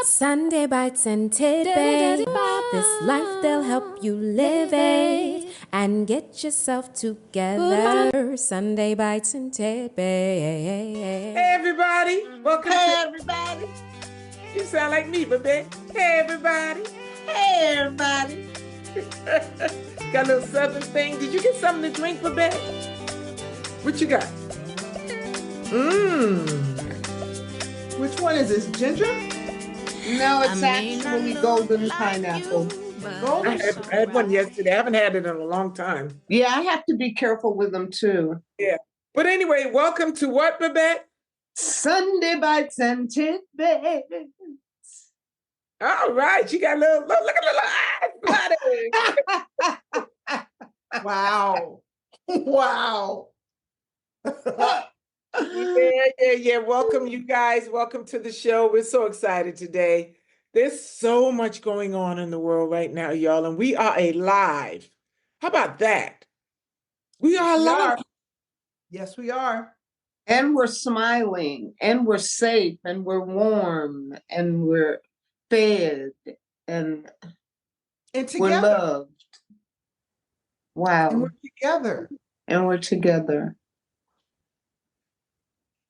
Sunday bites and tidbits. This life they'll help you live it and get yourself together. Sunday bites and tidbits. Hey everybody, welcome. Hey everybody. You sound like me, Babette. Hey everybody. Hey everybody. Got a little southern thing. Did you get something to drink, Babette? What you got? Which one is this? Ginger? No, it's actually golden pineapple. I had one yesterday. I haven't had it in a long time. Yeah, I have to be careful with them too. Yeah. But anyway, welcome to what, Babette? Sunday bites and tidbits. All right. You got a little, look at the eyes. Wow. Wow. Yeah. Welcome, you guys. Welcome to the show. We're so excited today. There's so much going on in the world right now, y'all, and we are alive. How about that? We are alive. Yes, we are. And we're smiling, and we're safe, and we're warm, and we're fed, and together. we're loved. Wow. And we're together. And we're together.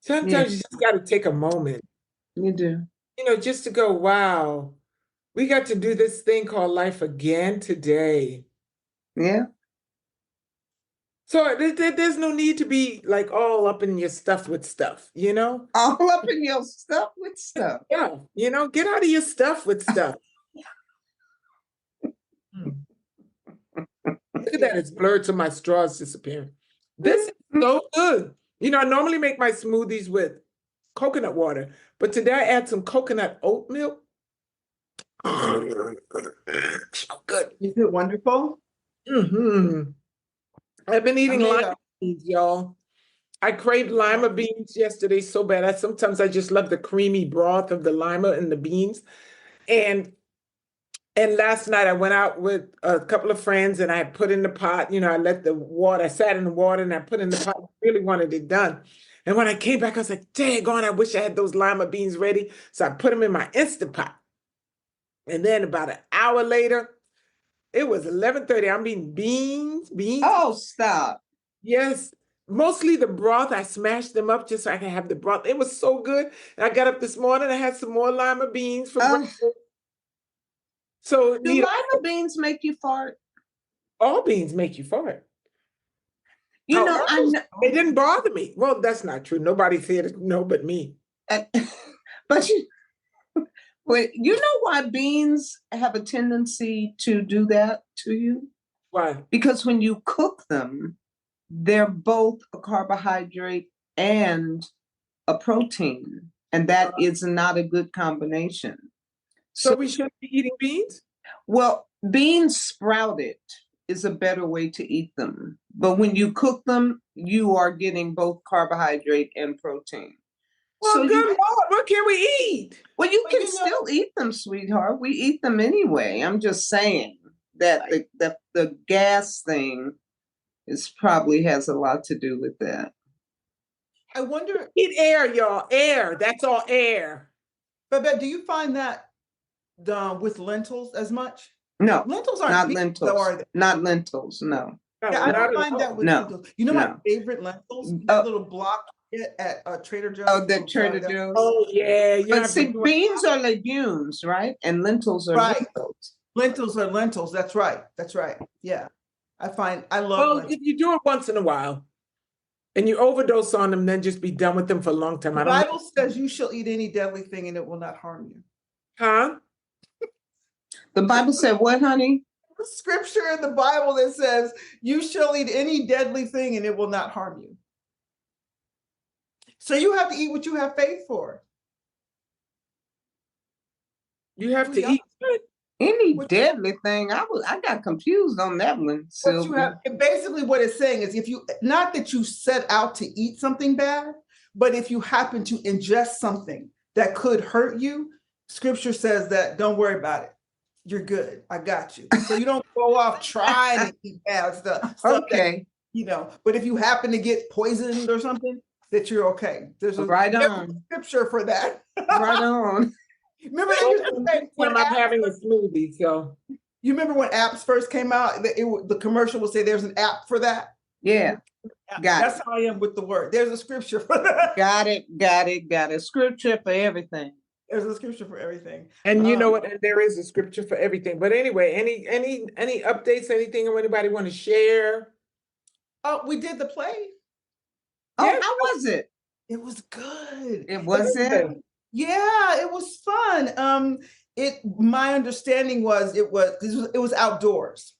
Sometimes you just got to take a moment. You do. Just to go, wow, we got to do this thing called life again today. Yeah. So there's no need to be like all up in your stuff with stuff, All up in your stuff with stuff. Yeah, get out of your stuff with stuff. Look at that, it's blurred so my straw's disappearing. This is so good. I normally make my smoothies with coconut water, but today I add some coconut oat milk. So good. Is it wonderful? Mm-hmm. I've been eating lima beans, y'all. I craved lima beans yesterday so bad. Sometimes I just love the creamy broth of the lima and the beans. And last night I went out with a couple of friends and I put in the pot, I sat in the water and I put in the pot. I really wanted it done. And when I came back, I was like, daggone, I wish I had those lima beans ready. So I put them in my Instant Pot. And then about an hour later, it was 11:30. I'm eating beans. Oh, stop. Yes. Mostly the broth. I smashed them up just so I can have the broth. It was so good. And I got up this morning. I had some more lima beans for breakfast. So do lima beans make you fart? All beans make you fart. I know. It didn't bother me. Well, that's not true. Nobody said it, no, but me. But you know why beans have a tendency to do that to you? Why? Because when you cook them, they're both a carbohydrate and a protein, and that is not a good combination. So we shouldn't be eating beans? Well, beans sprouted is a better way to eat them. But when you cook them, you are getting both carbohydrate and protein. Well, so good Lord, what can we eat? Well, you can still eat them, sweetheart. We eat them anyway. I'm just saying that the gas thing probably has a lot to do with that. I wonder. Eat air, y'all. Air. That's all air. But do you find that with lentils as much? No, lentils aren't not lentils. Are they? Not lentils. No. Yeah, I don't find that with lentils. My favorite lentils? That little block at Trader Joe's. Oh, the Trader Joe's. Oh, yeah. But see, beans are legumes, right? And lentils are lentils. Lentils are lentils. That's right. Yeah. I love lentils. If you do it once in a while and you overdose on them, then just be done with them for a long time. The Bible says you shall eat any deadly thing and it will not harm you. Huh? The Bible said what, honey? The scripture in the Bible that says you shall eat any deadly thing and it will not harm you. So you have to eat what you have faith for. You have to eat any deadly thing. I got confused on that one. Basically what it's saying is not that you set out to eat something bad, but if you happen to ingest something that could hurt you, scripture says that don't worry about it. You're good. I got you. So you don't go off trying to eat bad stuff. Okay. But if you happen to get poisoned or something, that you're okay. There's a right on scripture for that. Right on. Remember they used to say when I'm having a smoothie, so. You remember when apps first came out? The commercial would say there's an app for that. Yeah. That's how I am with the word. There's a scripture for that. Got it. Scripture for everything. There's a scripture for everything. And you know what? And there is a scripture for everything. But anyway, any updates, anything anybody want to share? Oh, we did the play. Oh, Yeah. how was it? It was good. It was it? Yeah, it was fun. My understanding was it was outdoors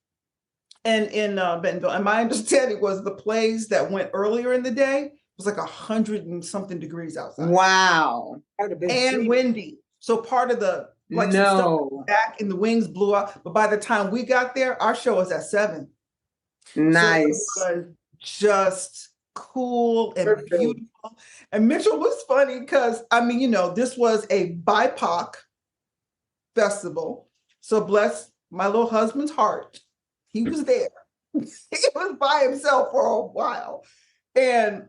and in Bentonville. And my understanding was the plays that went earlier in the day was like 100 and something degrees outside. Wow. And windy. So part of the some stuff back in the wings blew up. But by the time we got there, our show was at 7. Nice. So it was just cool and beautiful. And Mitchell was funny because this was a BIPOC festival. So bless my little husband's heart. He was there. He was by himself for a while. And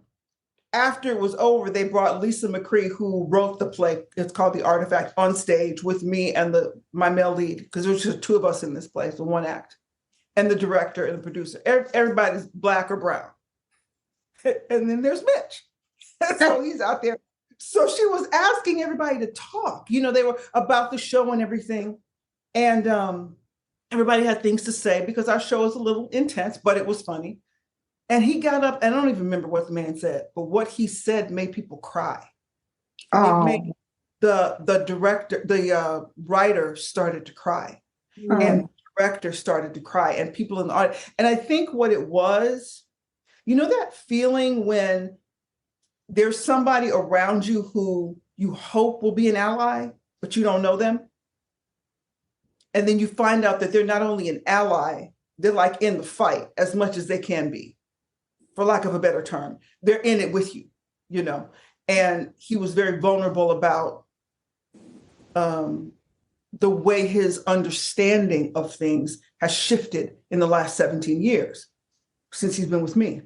after it was over, they brought Lisa McCree, who wrote the play. It's called The Artifact, on stage with me and my male lead, because there was just 2 of us in this play, so 1 act, and the director and the producer. Everybody's Black or brown. And then there's Mitch. So he's out there. So she was asking everybody to talk. They were about the show and everything. And everybody had things to say because our show is a little intense, but it was funny. And he got up, and I don't even remember what the man said, but what he said made people cry. Oh. It made the director, the writer started to cry. And the director started to cry, and people in the audience. And I think what it was, that feeling when there's somebody around you who you hope will be an ally, but you don't know them. And then you find out that they're not only an ally, they're like in the fight as much as they can be, for lack of a better term. They're in it with you, And he was very vulnerable about the way his understanding of things has shifted in the last 17 years since he's been with me.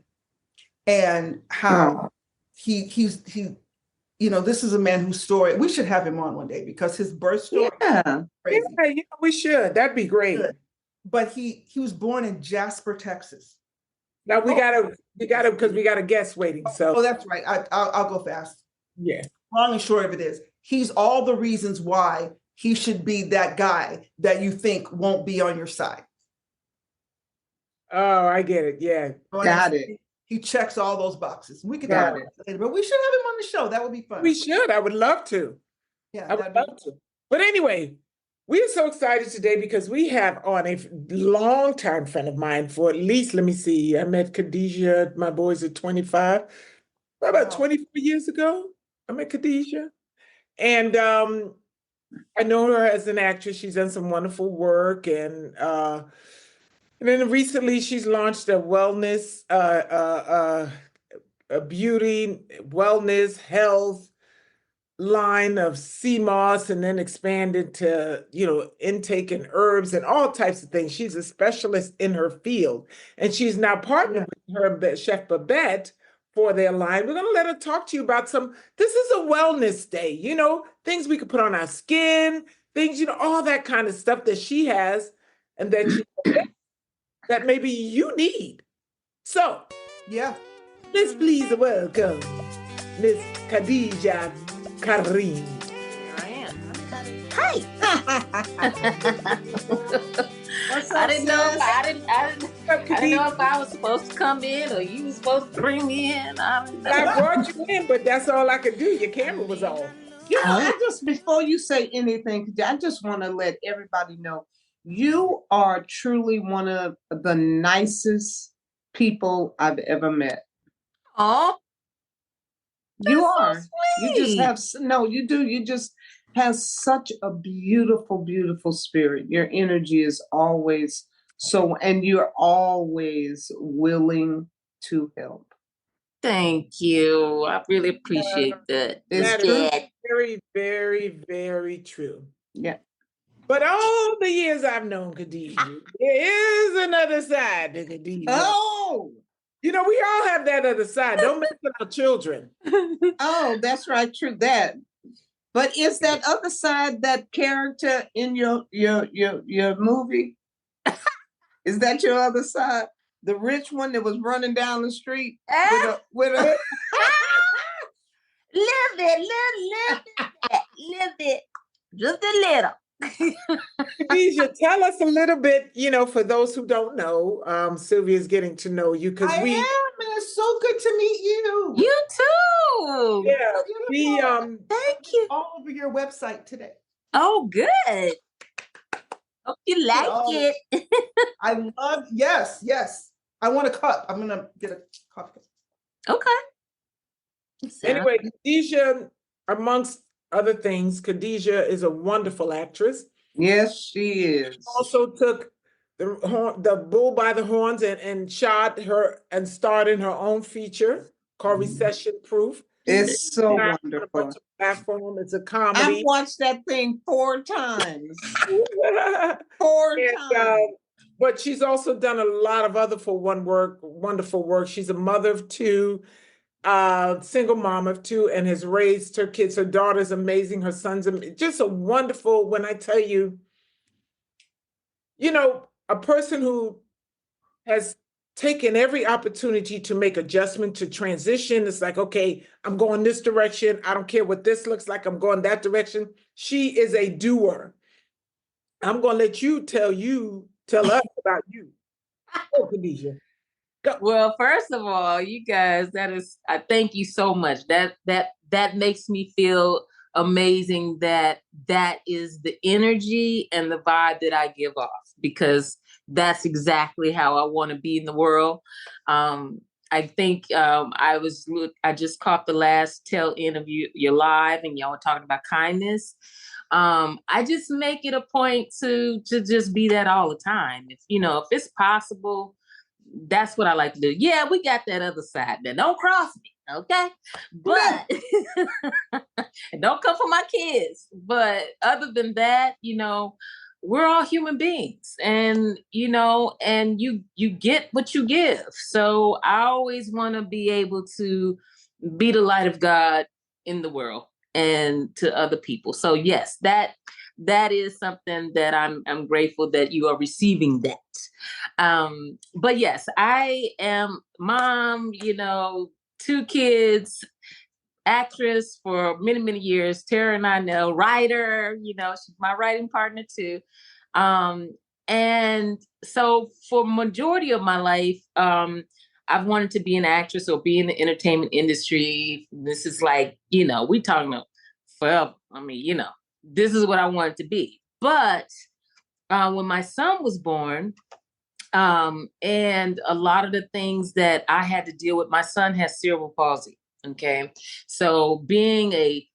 And how he's this is a man whose story, we should have him on one day because his birth story. Yeah, we should. That'd be great. But he was born in Jasper, Texas. Now we gotta because we got a guest waiting. So that's right. I'll go fast. Yeah. Long and short of it is, he's all the reasons why he should be that guy that you think won't be on your side. Oh, I get it. Yeah. Got it. He checks all those boxes. We could talk about it later, but we should have him on the show. That would be fun. We should. I would love to. Yeah, I would love to. But anyway, we are so excited today because we have on a longtime friend of mine for at least, let me see, I met Khadijah, my boys are 25, about 24 years ago. I met Khadijah. And I know her as an actress. She's done some wonderful work. And then recently she's launched a wellness, a beauty, wellness, health line of sea moss, and then expanded to, intake and herbs and all types of things. She's a specialist in her field. And she's now partnered with her Chef Babette for their line. We're going to let her talk to you about this is a wellness day, things we could put on our skin, things, all that kind of stuff that she has and that maybe you need. So, let's please welcome Miss Khadijah Karriem. Here I am. Hi. What's up, I didn't know if I was supposed to come in or you were supposed to bring me in. I brought you in, but that's all I could do. Your camera was off. Before you say anything, I just want to let everybody know you are truly one of the nicest people I've ever met. Oh, you are. So sweet. You just have you do. You just have such a beautiful, beautiful spirit. Your energy is always and you're always willing to help. Thank you. I really appreciate that. That is very, very, very true. Yeah. But all the years I've known Khadijah, there is another side to Khadijah. Oh! We all have that other side. Don't mess with our children. Oh, that's right. True that. But is that other side, that character in your movie? Is that your other side? The rich one that was running down the street with a little bit, just a little. Khadijah, tell us a little bit, for those who don't know, Sylvia's getting to know you because and it's so good to meet you. You too. Yeah. Thank you. All over your website today. Oh, good. Hope you like it. I love, yes. I want a cup. I'm gonna get a coffee cup. Okay. Anyway, Khadijah, amongst other things, Khadijah is a wonderful actress. Yes, she is. Also took the bull by the horns and shot her and starred in her own feature called Recession Proof. It's so wonderful. Platform. It's a comedy. I've watched that thing 4 times. 4 times. But she's also done a lot of other wonderful work. She's a mother of 2, single mom of 2, and has raised her kids. Her daughter's amazing. Her son's just a wonderful. When I tell you, a person who has taken every opportunity to make adjustment, to transition. It's like, okay, I'm going this direction. I don't care what this looks like. I'm going that direction. She is a doer. I'm going to let you tell us about you. Oh, Khadijah. Go. Well, first of all, you guys, I thank you so much. That makes me feel amazing that is the energy and the vibe that I give off, because that's exactly how I want to be in the world. I think I just caught the last tail end of your live, and y'all were talking about kindness. I just make it a point to just be that all the time. If it's possible, that's what I like to do. Yeah, we got that other side. Now don't cross me, okay? But and don't come for my kids. But other than that, we're all human beings, and and you get what you give. So I always want to be able to be the light of God in the world and to other people. So yes, that is something that I'm grateful that you are receiving that. But yes, I am mom, 2 kids, actress for many, many years. Terrah and I know, writer, she's my writing partner too. And so for majority of my life, I've wanted to be an actress or be in the entertainment industry. This is like, we talking about forever. I mean, this is what I wanted to be. But when my son was born, and a lot of the things that I had to deal with, my son has cerebral palsy. Okay. So being a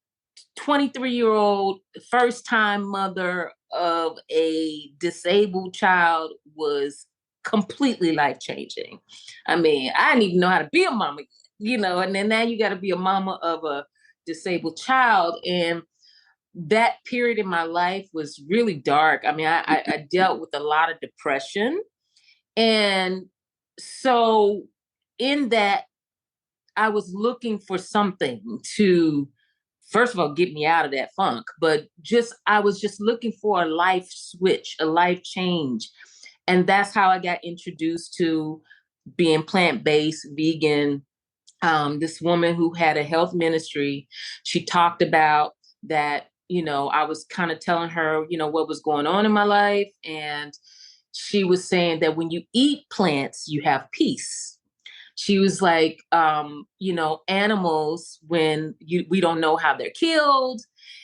23-year-old first-time mother of a disabled child was completely life-changing. I mean, I didn't even know how to be a mama, and then now you got to be a mama of a disabled child. And that period in my life was really dark. I mean, I dealt with a lot of depression. And so in that, I was looking for something to, first of all, get me out of that funk, but I was just looking for a life switch, a life change. And that's how I got introduced to being plant-based, vegan. This woman who had a health ministry, she talked about that, I was kind of telling her, what was going on in my life. And she was saying that when you eat plants, you have peace. She was like, animals, when we don't know how they're killed.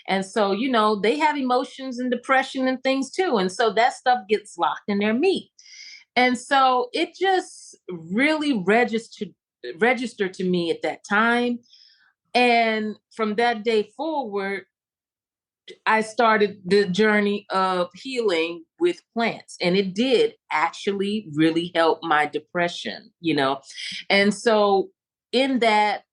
And so, they have emotions and depression and things too. And so that stuff gets locked in their meat. And so it just really registered to me at that time. And from that day forward, I started the journey of healing with plants, and it did actually really help my depression, And so in that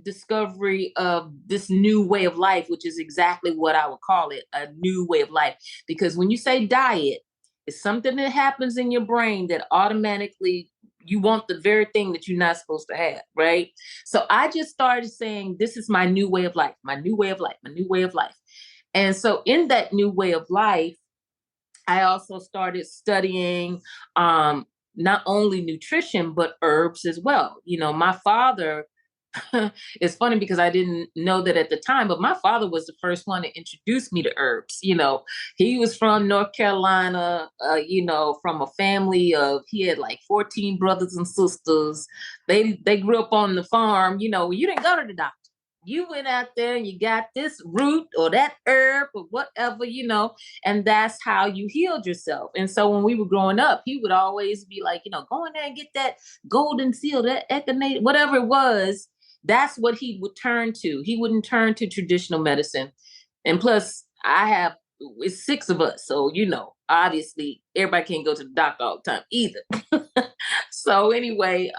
discovery of this new way of life, which is exactly what I would call it, a new way of life, because when you say diet, it's something that happens in your brain that automatically, you want the very thing that you're not supposed to have, right? So I just started saying, this is my new way of life, my new way of life, my new way of life. And so in that new way of life, I also started studying not only nutrition, but herbs as well. You know, my father, it's funny because I didn't know that at the time, but my father was the first one to introduce me to herbs. You know, he was from North Carolina, you know, from a family of, he had like 14 brothers and sisters. They grew up on the farm. You know, you didn't go to the doctor. You went out there and you got this root or that herb or whatever, you know, and that's how you healed yourself. And so when we were growing up, he would always be like, you know, go in there and get that golden seal, that echinacea, whatever it was. That's what he would turn to. He wouldn't turn to traditional medicine. And plus, it's 6 of us. So, you know, obviously everybody can't go to the doctor all the time either. So anyway,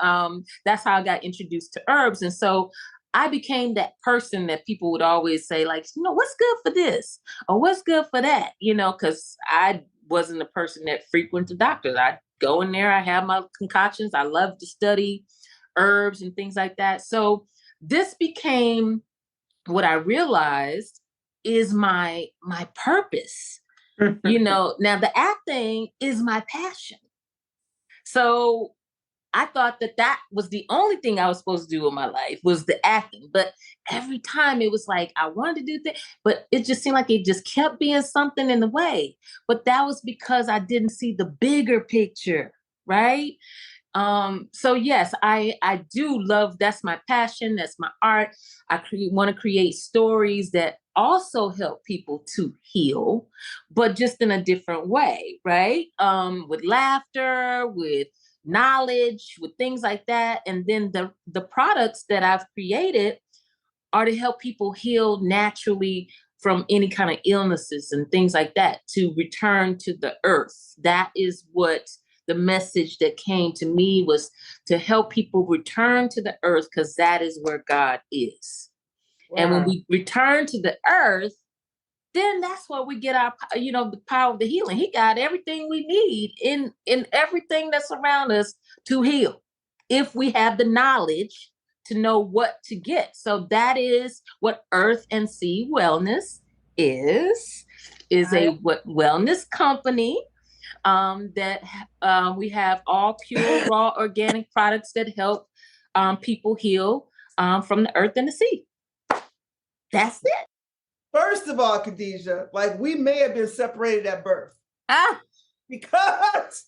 that's how I got introduced to herbs. And so I became that person that people would always say, like, you know, what's good for this? Or what's good for that? You know, because I wasn't a person that frequented doctors. I go in there, I have my concoctions. I love to study herbs and things like that. So this became what I realized is my purpose. You know, now the acting is my passion. So I thought that was the only thing I was supposed to do in my life was the acting. But every time it was like, I wanted to do that, but it just seemed like it just kept being something in the way. But that was because I didn't see the bigger picture, right? So yes, I do love, that's my passion. That's my art. I want to create stories that also help people to heal, but just in a different way, right? With laughter, with knowledge, with things like that. And then the products that I've created are to help people heal naturally from any kind of illnesses and things like that, to return to the earth. That is what the message that came to me was, to help people return to the earth, because that is where God is. Wow. And when we return to the earth, then that's where we get our, you know, the power of the healing. He got everything we need in everything that's around us to heal, if we have the knowledge to know what to get. So that is what Earth and Sea Wellness is a wellness company that we have all pure, raw, organic products that help people heal from the earth and the sea. That's it. First of all, Khadijah, like, we may have been separated at birth. Because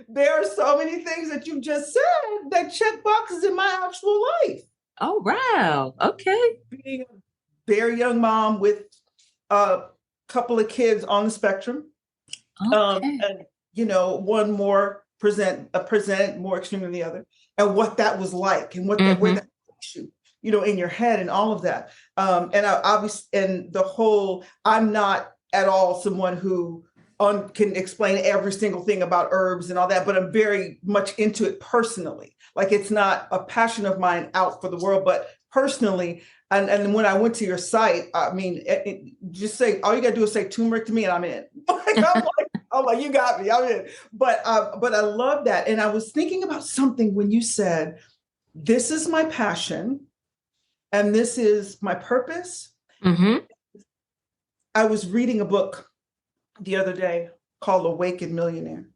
there are so many things that you just said that check boxes in my actual life. Oh, wow. Okay. Being a very young mom with a couple of kids on the spectrum. Okay. And, you know, one more presented more extreme than the other, and what that was like, and what where that takes you, you know, in your head and all of that. And I obviously, and the whole, I'm not at all someone who can explain every single thing about herbs and all that, but I'm very much into it personally. Like, it's not a passion of mine out for the world, but personally. And when I went to your site, I mean, just say, all you got to do is say turmeric to me and I'm in. I'm like, you got me, I'm in. But I love that. And I was thinking about something when you said, this is my passion and this is my purpose. Mm-hmm. I was reading a book the other day called Awakened Millionaire.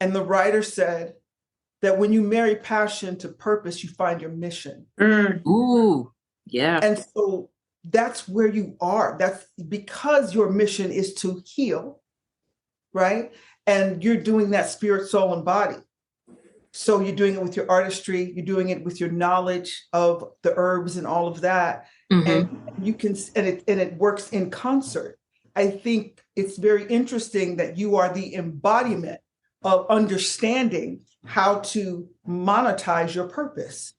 And the writer said that when you marry passion to purpose, you find your mission. Ooh, yeah. And so that's where you are. That's because your mission is to heal, right? And you're doing that spirit, soul, and body. So you're doing it with your artistry, you're doing it with your knowledge of the herbs and all of that. Mm-hmm. And you can, and it works in concert. I think it's very interesting that you are the embodiment of understanding how to monetize your purpose.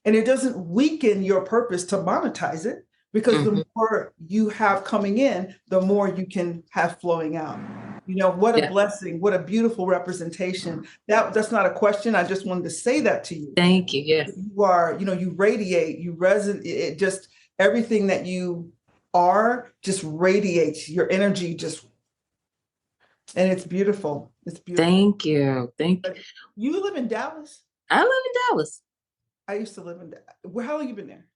And it doesn't weaken your purpose to monetize it, because the more you have coming in, the more you can have flowing out. You know, what a blessing, what a beautiful representation. That's not a question. I just wanted to say that to you. Thank you. Yes. You are, you know, you radiate, you resonate, it just, everything that you are just radiates, your energy just, and it's beautiful. It's beautiful. Thank you. Thank you. You live in Dallas? I live in Dallas. I used to live in Dallas. Well, how long you been there?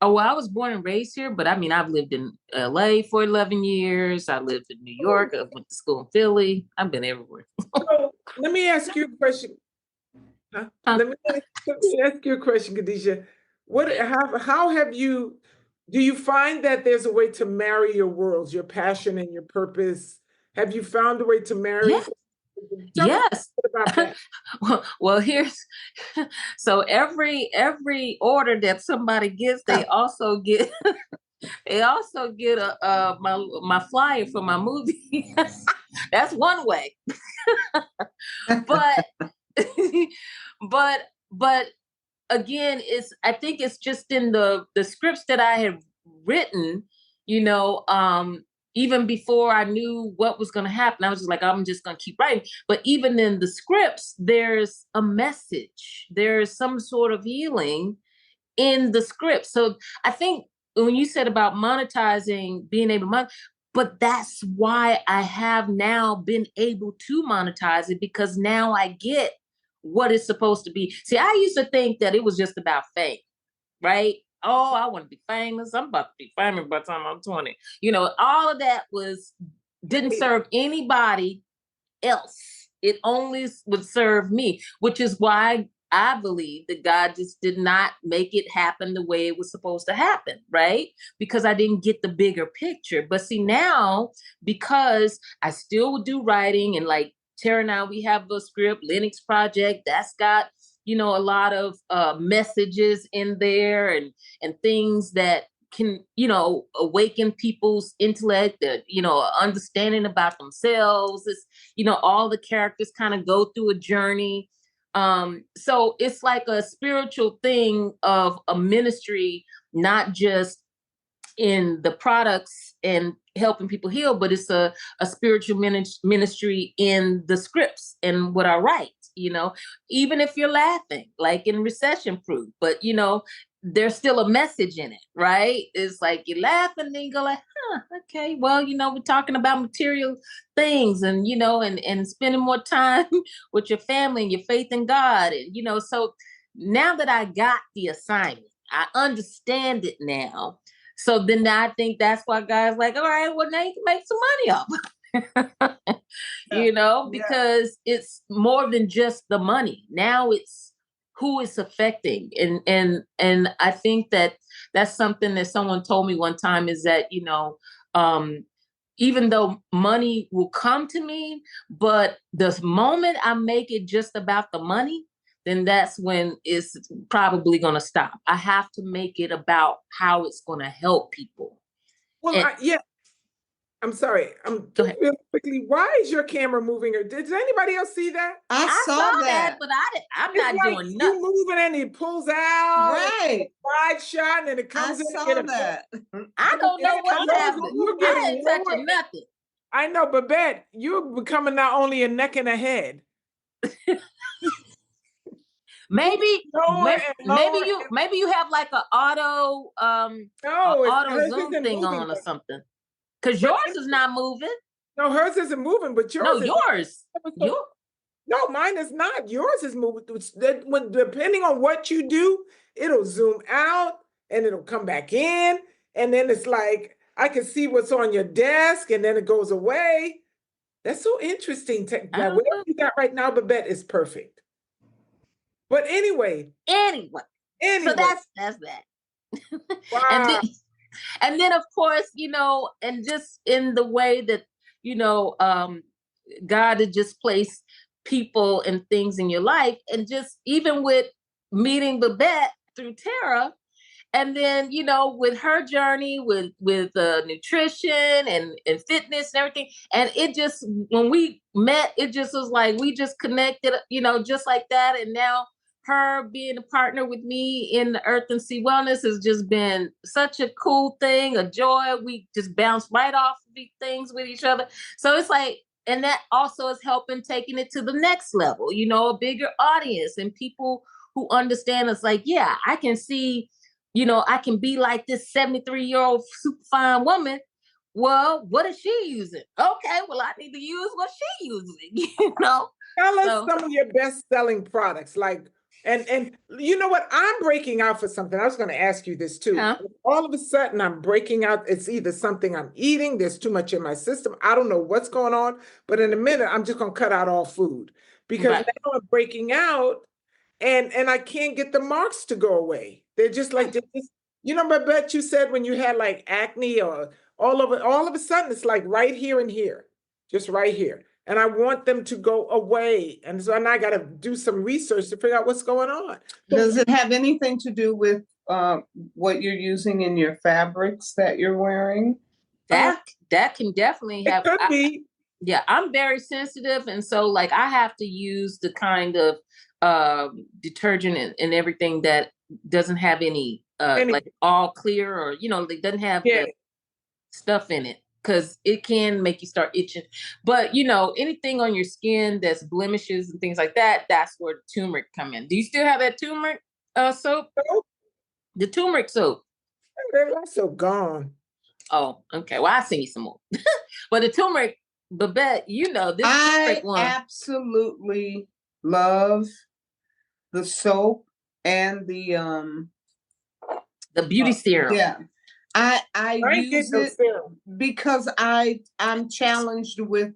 Oh, well, I was born and raised here, but I mean, I've lived in LA for 11 years. I lived in New York. I went to school in Philly. I've been everywhere. So let me ask you a question. Let me ask you a question, Khadijah. How have you, do you find that there's a way to marry your worlds, your passion and your purpose? Have you found a way to marry? Yeah. Tell me Yes. about that. Well, here's so every order that somebody gets, they also get my flyer for my movie. That's one way. but but again, I think it's just in the scripts that I have written, even before I knew what was going to happen. I was just like, I'm just going to keep writing. But even in the scripts, there's a message. There's some sort of healing in the script. So I think when you said about monetizing, being able to but that's why I have now been able to monetize it, because now I get what it's supposed to be. See, I used to think that it was just about fame, right? Oh, I want to be famous. I'm about to be famous by the time I'm 20. All of that didn't serve anybody else. It only would serve me, which is why I believe that God just did not make it happen the way it was supposed to happen, right? Because I didn't get the bigger picture. But see, now, because I still do writing, and like Terrah and I, we have a script, Linux Project, that's got, a lot of messages in there and things that can, awaken people's intellect, understanding about themselves. It's, all the characters kind of go through a journey. So it's like a spiritual thing of a ministry, not just in the products and helping people heal, but it's a spiritual ministry in the scripts and what I write, even if you're laughing, like in Recession Proof, but there's still a message in it, right? It's like you laugh and then you go like, okay, well, we're talking about material things and, and spending more time with your family and your faith in God. And, so now that I got the assignment, I understand it now. So then I think that's why God's like, all right, well, now you can make some money off, because it's more than just the money. Now it's who it's affecting. And I think that's something that someone told me one time is that, even though money will come to me, but the moment I make it just about the money, then that's when it's probably going to stop. I have to make it about how it's going to help people. Well, I'm sorry. Go ahead. Real quickly, why is your camera moving? Or did anybody else see that? I saw that, but I'm not doing nothing. You moving and it pulls out, right? Wide shot, and it comes in. I saw that. I don't know what's happening. I ain't touching nothing. I know, Babette, you're becoming not only a neck and a head. Maybe you have like an auto zoom thing on or something. Because yours is not moving. No, hers isn't moving, but yours. No, yours. No, mine is not. Yours is moving. Depending on what you do, it'll zoom out and it'll come back in, and then it's like I can see what's on your desk, and then it goes away. That's so interesting. Whatever you got right now, Babette, is perfect. But anyway. So that's that. Wow. And then of course, and just in the way that, God had just placed people and things in your life, and just even with meeting Babette through Terrah, and then, with her journey with nutrition and fitness and everything. And it just, when we met, it just was like, we just connected, just like that. And now her being a partner with me in the Earth and Sea Wellness has just been such a cool thing, a joy. We just bounce right off these things with each other. So it's like, and that also is helping taking it to the next level, a bigger audience and people who understand us. Like, yeah, I can see, I can be like this 73-year-old super fine woman. Well, what is she using? Okay, well, I need to use what she's using, Tell us some of your best-selling products. Like, And you know what? I'm breaking out for something. I was going to ask you this too. Huh? All of a sudden, I'm breaking out. It's either something I'm eating, there's too much in my system. I don't know what's going on, but in a minute, I'm just going to cut out all food because Right. now I'm breaking out and I can't get the marks to go away. They're just like, you know, Babette, you said when you had like acne or all of a sudden, it's like right here and here, just right here. And I want them to go away. And so now I got to do some research to figure out what's going on. Does it have anything to do with what you're using in your fabrics that you're wearing? That can definitely have. It could be. Yeah, I'm very sensitive, and so like I have to use the kind of detergent and everything that doesn't have any like all clear or it doesn't have the stuff in it. Because it can make you start itching. But, anything on your skin that's blemishes and things like that, that's where the turmeric come in. Do you still have that turmeric soap? The turmeric soap. That's so gone. Oh, okay. Well, I'll send you some more. But the turmeric, Babette, this turmeric one. I absolutely love the soap and the beauty serum. Yeah. I use it because I'm challenged with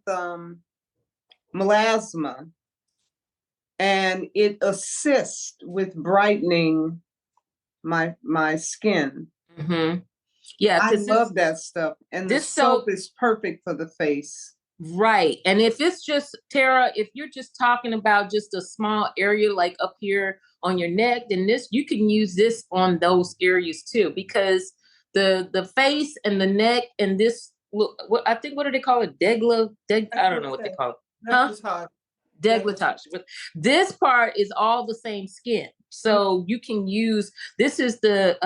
melasma, and it assists with brightening my skin. Mm-hmm. Yeah, I love that stuff, and the soap is perfect for the face. Right, and if it's just Terrah, if you're just talking about just a small area like up here on your neck, then you can use this on those areas too, because the face and the neck and this, what do they call it? I don't know what they call it. Huh? Decolletage. But this part is all the same skin. So you can use, this is the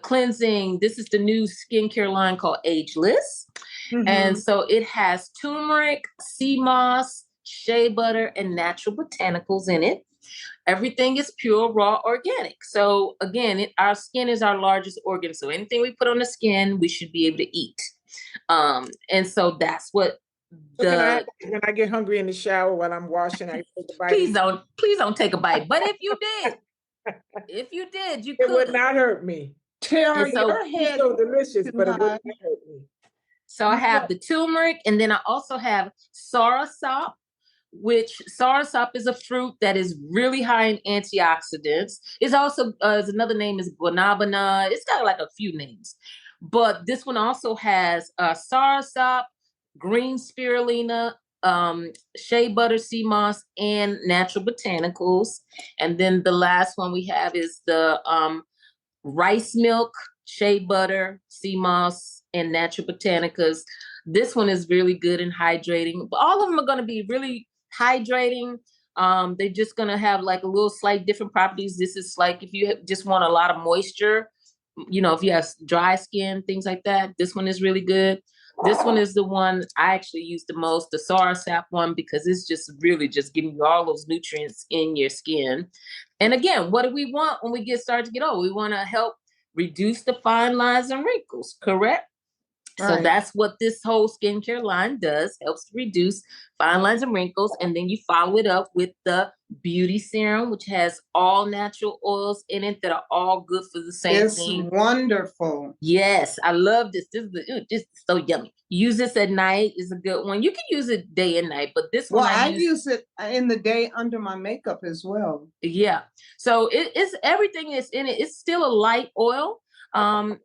cleansing, this is the new skincare line called Ageless. Mm-hmm. And so it has turmeric, sea moss, shea butter, and natural botanicals in it. Everything is pure, raw, organic. So again, our skin is our largest organ. So anything we put on the skin, we should be able to eat. And so that's what when I get hungry in the shower while I'm washing, I take a bite. Please don't take a bite. But if you did, you could. It would not hurt me. Terrah, your head is so delicious, but it would not hurt me. So I have the turmeric, and then I also have soursop, which soursop is a fruit that is really high in antioxidants. It's also, another name is guanabana. It's got like a few names. But this one also has soursop, green spirulina, shea butter, sea moss, and natural botanicals. And then the last one we have is the rice milk, shea butter, sea moss, and natural botanicals. This one is really good and hydrating. But all of them are going to be really hydrating. They're just going to have like a little slight different properties. This is like if you just want a lot of moisture, if you have dry skin, things like that, this one is really good. This one is the one I actually use the most, the soursop one, because it's just really just giving you all those nutrients in your skin. And again, what do we want when we start to get old? We want to help reduce the fine lines and wrinkles, correct? Right. So that's what this whole skincare line does, helps to reduce fine lines and wrinkles. And then you follow it up with the beauty serum, which has all natural oils in it that are all good for the same thing. It's wonderful. Yes, I love this. This is so yummy. Use this at night is a good one. You can use it day and night, but this one I use it in the day under my makeup as well. Yeah. So it's everything is in it. It's still a light oil.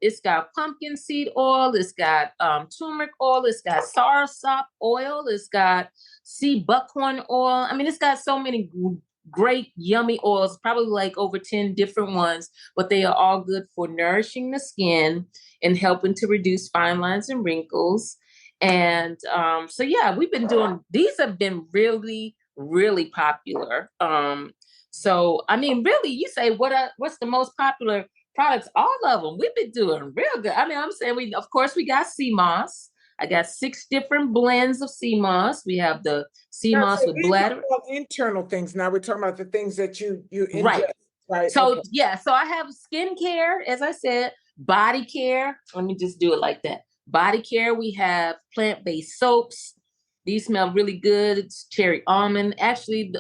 It's got pumpkin seed oil, it's got turmeric oil, it's got soursop oil, it's got sea buckhorn oil. I mean, it's got so many great yummy oils, probably like over 10 different ones, but they are all good for nourishing the skin and helping to reduce fine lines and wrinkles. And so yeah, we've been doing, these have been really, really popular. So I mean, really, you say what's the most popular products? All of them. We've been doing real good. I mean, I'm saying we got sea moss. I got 6 different blends of sea moss. We have the sea moss with bladder. Internal things. Now we're talking about the things that you ingest. Right. So yeah, so I have skincare, as I said, body care. Let me just do it like that. Body care. We have plant-based soaps. These smell really good. It's cherry almond. Actually,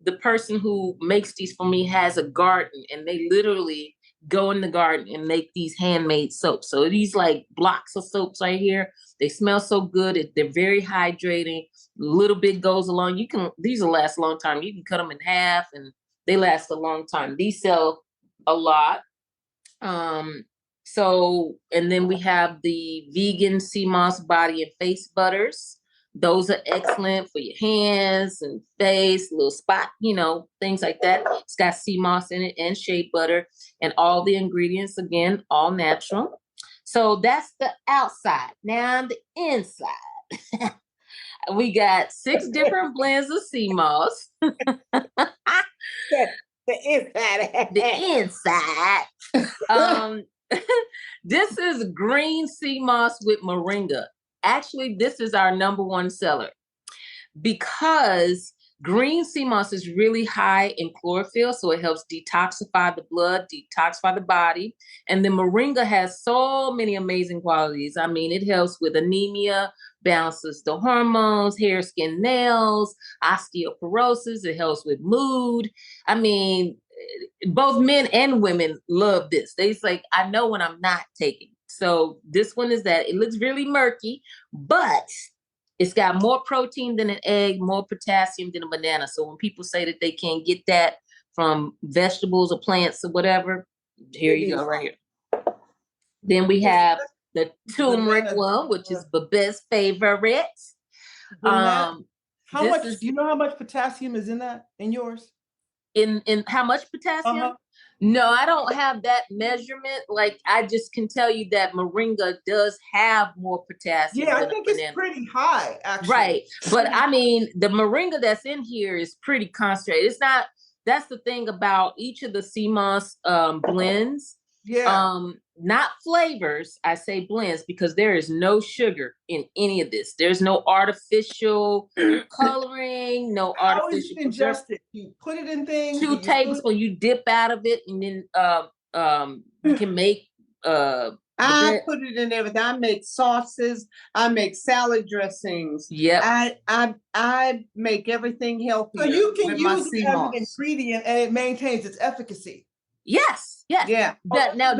the person who makes these for me has a garden, and they literally go in the garden and make these handmade soaps. So these like blocks of soaps right here, they smell so good. They're very hydrating. A little bit goes along. These will last a long time. You can cut them in half and they last a long time. These sell a lot. And then we have the vegan sea moss body and face butters. Those are excellent for your hands and face, little spot, things like that. It's got sea moss in it and shea butter, and all the ingredients, again, all natural. So that's the outside. Now the inside. We got 6 different blends of sea moss. The inside. The inside. This is green sea moss with moringa. Actually, this is our #1 seller because green sea moss is really high in chlorophyll, so it helps detoxify the blood, detoxify the body. And the moringa has so many amazing qualities. I mean, it helps with anemia, balances the hormones, hair, skin, nails, osteoporosis. It helps with mood. I mean, both men and women love this. They say, I know when I'm not taking. So this one is that. It looks really murky, but it's got more protein than an egg, more potassium than a banana. So when people say that they can't get that from vegetables or plants or whatever, here you go, right here. Then we have the turmeric one, which is Babette's favorite. How much? Do you know how much potassium is in that? In yours? In how much potassium? Uh-huh. No, I don't have that measurement. Like, I just can tell you that moringa does have more potassium. Yeah, I think it's pretty high, actually. Right. But I mean, the moringa that's in here is pretty concentrated. It's not, that's the thing about each of the sea moss blends. Yeah. Not flavors, I say blends, because there is no sugar in any of this. There's no artificial coloring, no artificial. How is it ingested? You put it in things. 2 tablespoons. You dip out of it, and then you can make. I put it in everything. I make sauces. I make salad dressings. Yeah. I make everything healthy. So you can use it as an ingredient, and it maintains its efficacy. Yes. Yeah. Now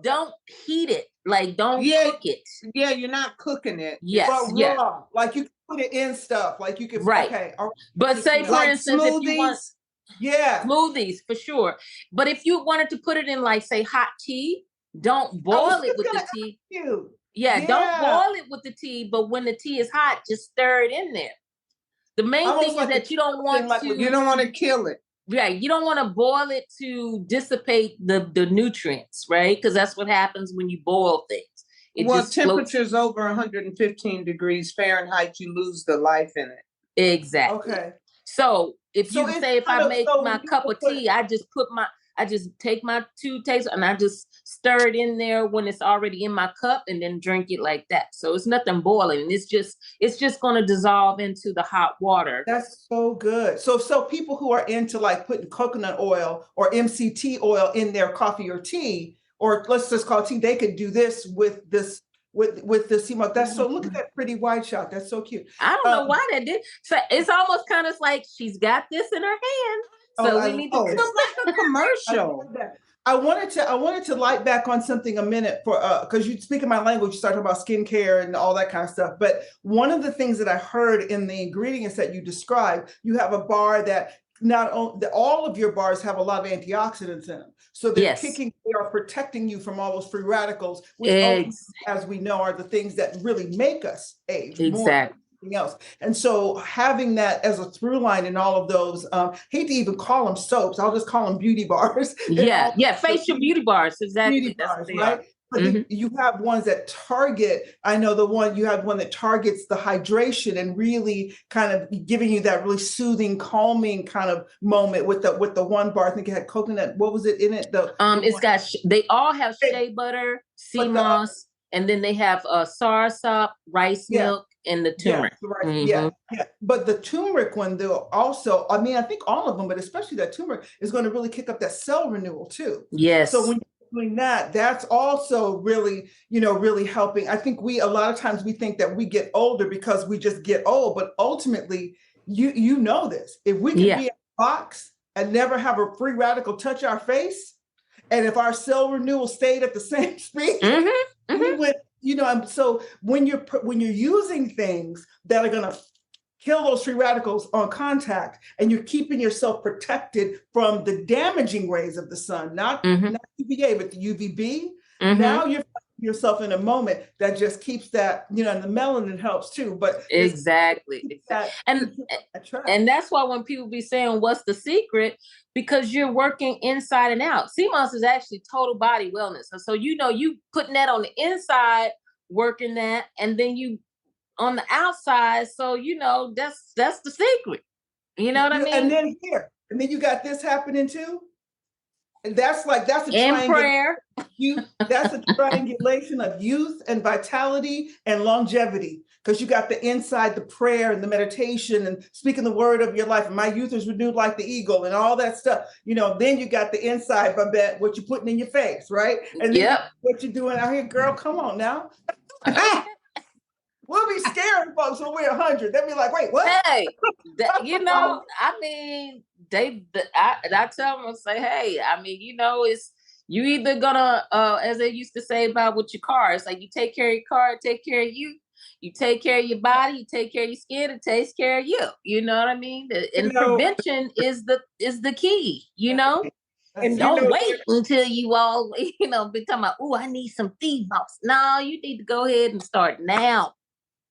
don't heat it. Like, don't cook it. Yeah, you're not cooking it. Yes. But raw. Like, you can put it in stuff. Like, you can. Right. Okay. But say, for instance, smoothies. if you want. Yeah. Smoothies, for sure. But if you wanted to put it in, like, say, hot tea, don't boil it with the tea. Yeah, don't boil it with the tea. But when the tea is hot, just stir it in there. The main thing is that you don't want to. You don't want to kill it. Yeah, you don't want to boil it to dissipate the nutrients, right? Because that's what happens when you boil things. Temperatures over 115 degrees Fahrenheit, you lose the life in it. Exactly. Okay. So if I make my cup of tea, I just take my 2 tablespoons and I just stir it in there when it's already in my cup, and then drink it like that. So it's nothing boiling. It's just going to dissolve into the hot water. That's so good. So people who are into like putting coconut oil or MCT oil in their coffee or tea, or let's just call it tea, they could do this with this. With the sea moss. That's so, look at that pretty white shot. That's so cute. I don't know why that did. So it's almost kind of like she's got this in her hand. So we need to. It's like a commercial. I wanted to light back on something a minute for because you speak in my language, you start talking about skincare and all that kind of stuff. But one of the things that I heard in the ingredients that you described, you have a bar that not only all of your bars have a lot of antioxidants in them. So they are protecting you from all those free radicals, which as we know are the things that really make us age. Exactly. More than anything else. And so having that as a through line in all of those, hate to even call them soaps, I'll just call them beauty bars. Facial beauty bars. Exactly. Beauty bars, right? But you have ones that target, I know you have one that targets the hydration and really kind of giving you that really soothing, calming kind of moment with the one bar. I think it had coconut. What was it in it? They all have shea butter, sea moss, and then they have soursop, rice milk, and the turmeric. Yeah. But the turmeric one, though, also, I mean, I think all of them, but especially that turmeric is going to really kick up that cell renewal too. Yes. So when doing that's also really, really helping. I think a lot of times we think that we get older because we just get old, but ultimately, you know this. If we can be box and never have a free radical touch our face, and if our cell renewal stayed at the same speed, we would, and so when you're using things that are going to kill those free radicals on contact, and you're keeping yourself protected from the damaging rays of the sun, not UVA, but the UVB, now you're yourself in a moment that just keeps that, and the melanin helps too. But exactly. And that's why when people be saying, what's the secret? Because you're working inside and out. CMOS is actually total body wellness. And so, you putting that on the inside, working that, and then you on the outside. So, that's the secret. You know what I mean? And then you got this happening too. And that's a prayer. That's a triangulation of youth and vitality and longevity, because you got the inside, the prayer and the meditation and speaking the word of your life. And my youth is renewed like the eagle and all that stuff. Then you got the inside, Babette, what you're putting in your face, right? And then what you're doing out here, girl, come on now. We'll be scaring folks when we're 100. They'll be like, wait, what? Hey, I mean, I tell them, I say, hey, I mean, it's, you either gonna, as they used to say about with your car, it's like you take care of your car, take care of you. You take care of your body, you take care of your skin, it takes care of you. You know what I mean? And prevention is the key, And don't wait until you all, be talking about, oh, I need some feedbacks. No, you need to go ahead and start now.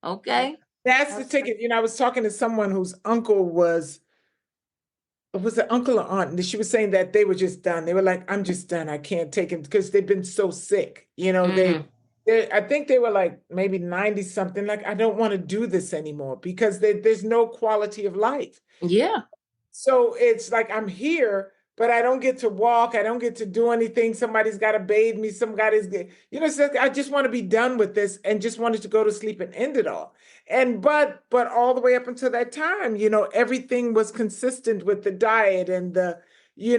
Okay. That's the ticket. I was talking to someone whose uncle was it uncle or aunt? And she was saying that they were just done. They were like, I'm just done. I can't take it, because they've been so sick. I think they were like maybe 90 something. Like, I don't want to do this anymore, because there's no quality of life. Yeah. So it's like, I'm here, but I don't get to walk. I don't get to do anything. Somebody's got to bathe me. Somebody's, I just want to be done with this and just wanted to go to sleep and end it all. And, but all the way up until that time, everything was consistent with the diet and the, I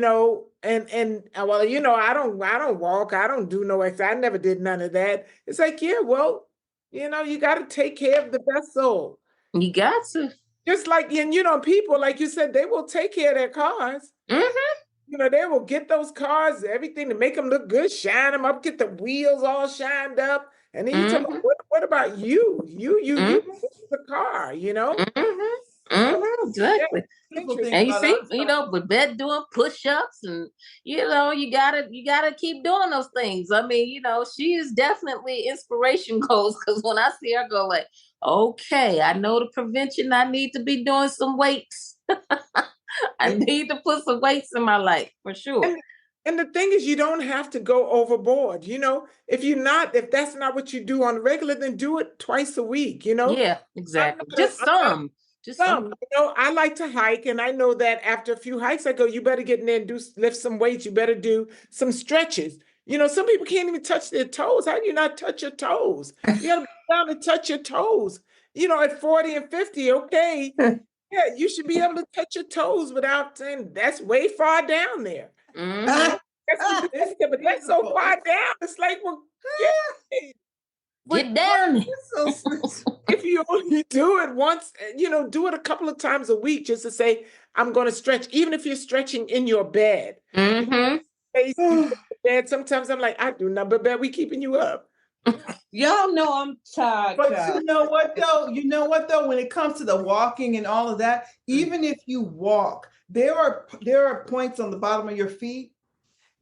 don't walk. I don't do no exercise. I never did none of that. It's like, yeah, well, you got to take care of the vessel. You got to. Just like, and people, like you said, they will take care of their cars. They will get those cars, everything to make them look good, shine them up, get the wheels all shined up. And then you talk about, what about you? You the car, Exactly. And you see, Babette doing push-ups, and you gotta keep doing those things. I mean, she is definitely inspiration goals, because when I see her, I go like, okay, I know the prevention. I need to be doing some weights. I need to put some weights in my life for sure. And the thing is, you don't have to go overboard. If that's not what you do on the regular, then do it twice a week. Yeah, exactly. Just some. I like to hike, and I know that after a few hikes, I go, you better get in there and lift some weights. You better do some stretches. Some people can't even touch their toes. How do you not touch your toes? You got to be down to touch your toes. At 40 and 50, okay. Yeah, you should be able to touch your toes without saying that's way far down there. But that's so far down. It's like, well, get down. If you only do it once, do it a couple of times a week, just to say, I'm going to stretch, even if you're stretching in your bed. Sometimes I'm like, I do not, but we keeping you up. Y'all know I'm tired. But you know what though? When it comes to the walking and all of that, even if you walk, there are points on the bottom of your feet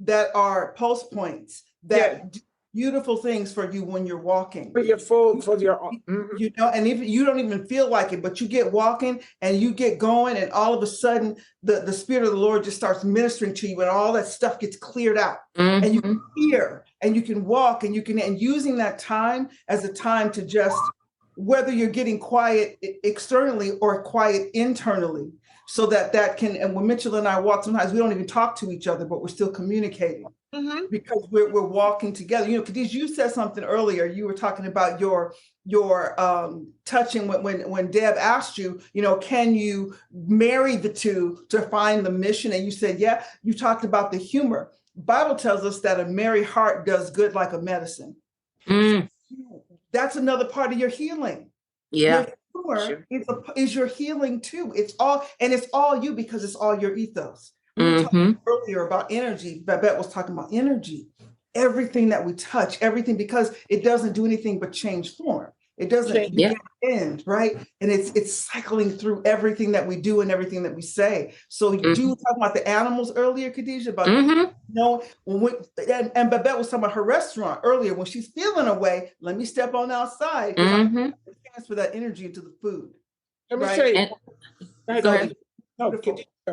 that are pulse points that do beautiful things for you when you're walking. And if you don't even feel like it, but you get walking and you get going, and all of a sudden the Spirit of the Lord just starts ministering to you, and all that stuff gets cleared out. And you can hear, and you can walk, and using that time as a time to just, whether you're getting quiet externally or quiet internally, so that can, and when Mitchell and I walk, sometimes we don't even talk to each other, but we're still communicating. Because we're walking together. Khadijah, you said something earlier. You were talking about your touching when Deb asked you, can you marry the two to find the mission? And you said, yeah. You talked about the humor. Bible tells us that a merry heart does good like a medicine. That's another part of your healing. Yeah. Sure. Is your healing too. It's all you, because it's all your ethos. We were talking earlier about energy. Babette was talking about energy. Everything that we touch, everything, because it doesn't do anything but change form. It doesn't end, right? And it's cycling through everything that we do and everything that we say. So you were talking about the animals earlier, Khadijah, about and Babette was talking about her restaurant earlier. When she's feeling away, let me step on outside, transfer that energy into the food. Let me say, go ahead. No,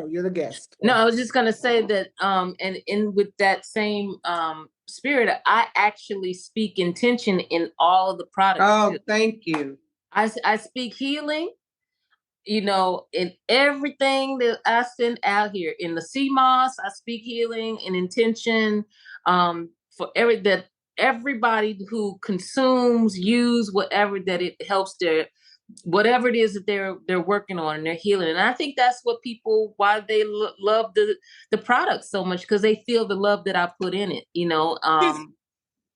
you're the guest. No, I was just gonna say that, and with that same spirit, I actually speak intention in all of the products. Oh, thank you. I speak healing, in everything that I send out here. In the sea moss, I speak healing and intention for everybody who consumes, use whatever, that it helps their, whatever it is that they're working on and they're healing. And I think that's what people, why they love the product so much, because they feel the love that I put in it,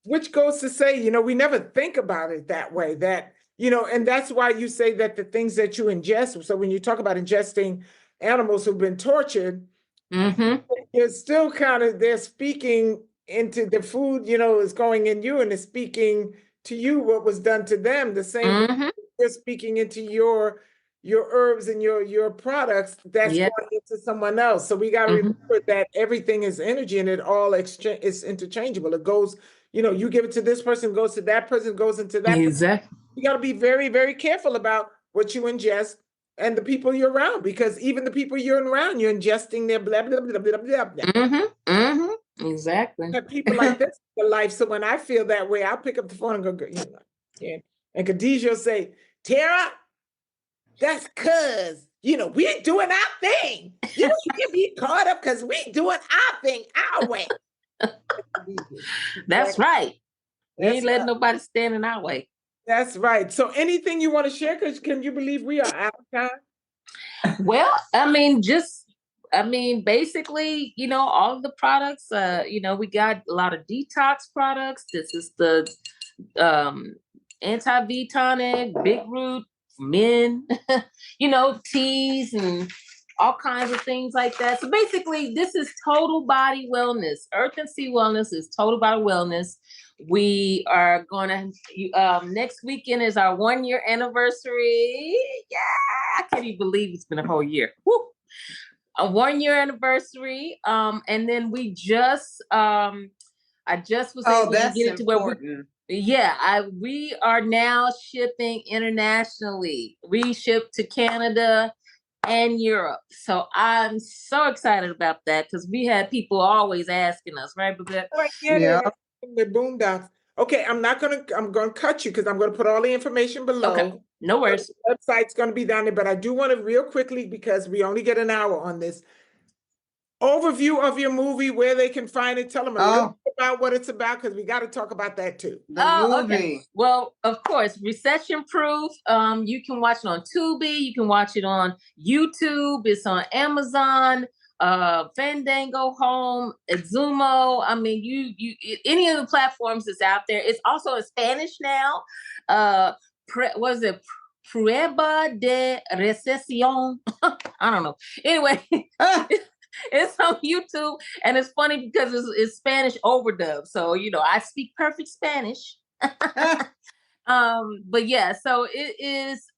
Which goes to say, we never think about it that way, that, and that's why you say that the things that you ingest. So when you talk about ingesting animals who've been tortured, you're still they're speaking into the food, is going in you, and it's speaking to you what was done to them. The same you're speaking into your herbs and your products that's going into someone else. So we got to remember that everything is energy, and it all is interchangeable. It goes, you give it to this person, goes to that person, goes into that exactly. person. You got to be very, very careful about what you ingest and the people you're around, because even the people you're around, you're ingesting their blah blah blah blah blah blah. Exactly. People like this in their life. So when I feel that way, I'll pick up the phone and go, and Khadijah will say, Terrah, that's cuz, we're doing our thing. You get me caught up because we doing our thing our way. That's right. We ain't letting nobody stand in our way. That's right. So anything you want to share? Because can you believe we are out of time? Well, basically, all of the products, we got a lot of detox products. This is the anti-V tonic, Big Root, men, teas and all kinds of things like that. So basically, this is total body wellness. Earth and Sea Wellness is total body wellness. We are going to, next weekend is our 1-year anniversary. Yeah, I can't even believe it's been a whole year. Woo. A 1-year anniversary. And then we just, I just was able to get it to where we are now shipping internationally. We ship to Canada and Europe. So I'm so excited about that, because we had people always asking us, right, Babette? The boondocks. Okay, I'm going to cut you, because I'm going to put all the information below. Okay, no worries. The website's going to be down there, but I do want to real quickly, because we only get an hour on this. Overview of your movie, where they can find it. Tell them a little bit about what it's about, because we got to talk about that too. The movie. Okay. Well, of course, Recession Proof. You can watch it on Tubi. You can watch it on YouTube. It's on Amazon, Fandango, Home, Xumo. I mean, you any of the platforms that's out there. It's also in Spanish now. What is it? Prueba de Recession. I don't know. Anyway. It's on YouTube, and it's funny because it's Spanish overdub. So, I speak perfect Spanish. But yeah, so it's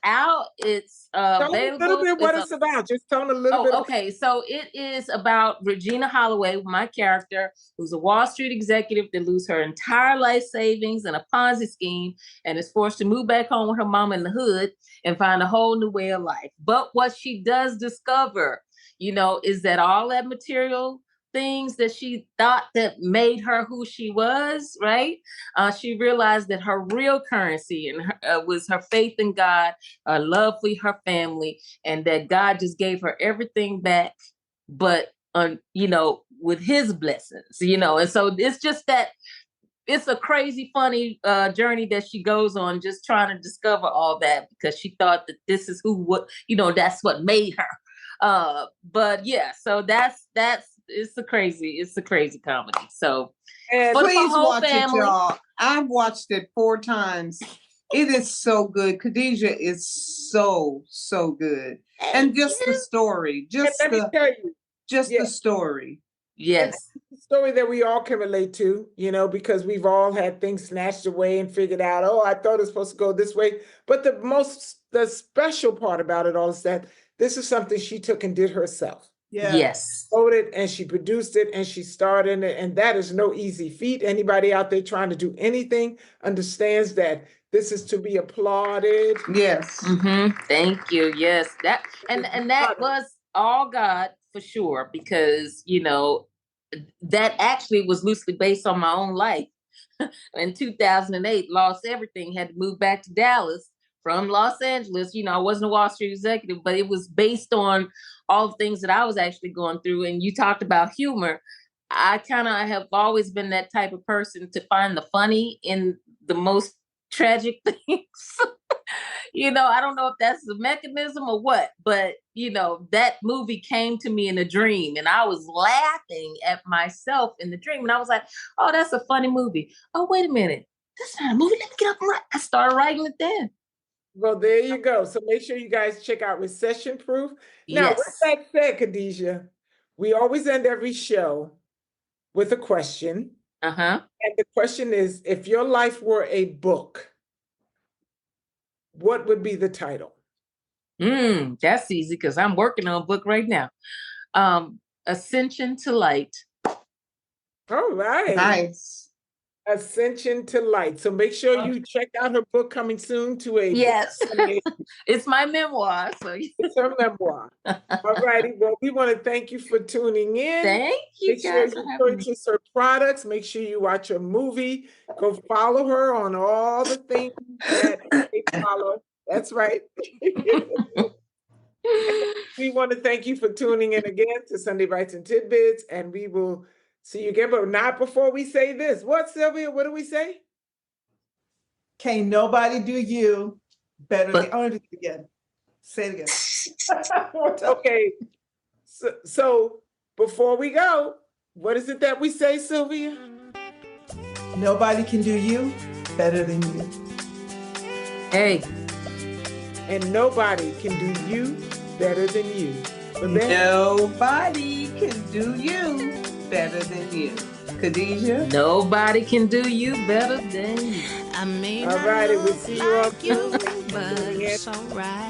out. It's available. Tell a little bit what it's about. Just tell them a little bit. Okay. So it is about Regina Holloway, my character, who's a Wall Street executive that loses her entire life savings in a Ponzi scheme and is forced to move back home with her mom in the hood and find a whole new way of life. But what she does discover, is that all that material things that she thought that made her who she was, right? She realized that her real currency was her faith in God, her love for her family, and that God just gave her everything back, but, with his blessings, and so it's just that it's a crazy, funny journey that she goes on, just trying to discover all that, because she thought that this is that's what made her. But yeah, so that's it's a crazy comedy. So and please watch it, y'all. I've watched it 4 times. It is so good. Khadijah is so good. And just the story, just let me tell you, the story. Yes. It's a story that we all can relate to, because we've all had things snatched away and figured out, oh, I thought it was supposed to go this way. But the special part about it all is that this is something she took and did herself. Yeah. Yes. Wrote it and she produced it and she starred in it. And that is no easy feat. Anybody out there trying to do anything understands that this is to be applauded. Yes. Mm-hmm. Thank you. Yes. That was all God for sure, because, that actually was loosely based on my own life. In 2008, lost everything, had to move back to Dallas from Los Angeles. I wasn't a Wall Street executive, but it was based on all the things that I was actually going through. And you talked about humor. I kind of have always been that type of person to find the funny in the most tragic things. I don't know if that's the mechanism or what, but that movie came to me in a dream and I was laughing at myself in the dream. And I was like, oh, that's a funny movie. Oh, wait a minute. That's not a movie. Let me get up and write. I started writing it then. Well, there you go. So make sure you guys check out Recession Proof. Now, Yes. with that said, Khadijah, we always end every show with a question. Uh-huh. And the question is, if your life were a book, what would be the title? That's easy because I'm working on a book right now. Ascension to Light. All right. Nice. Ascension to Light. So make sure you check out her book coming soon to a Yes. It's my memoir. So it's her memoir. All righty. Well, we want to thank you for tuning in. Thank you. Make sure you purchase her products. Make sure you watch her movie. Go follow her on all the things that they follow. That's right. We want to thank you for tuning in again to Sunday Bites and Tidbits, and we will see you again, but not before we say this. What, Sylvia? What do we say? Can't nobody do you better than... I want to do it again. Say it again. Okay. So before we go, what is it that we say, Sylvia? Nobody can do you better than you. Hey. And nobody can do you better than you. Nobody can do you better than you. Khadijah? Nobody can do you better than you. I may all right, we'll see you all. you, but it's all right.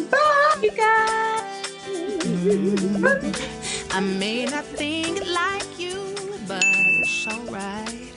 Bye, you guys. I may not think like you, but it's all right.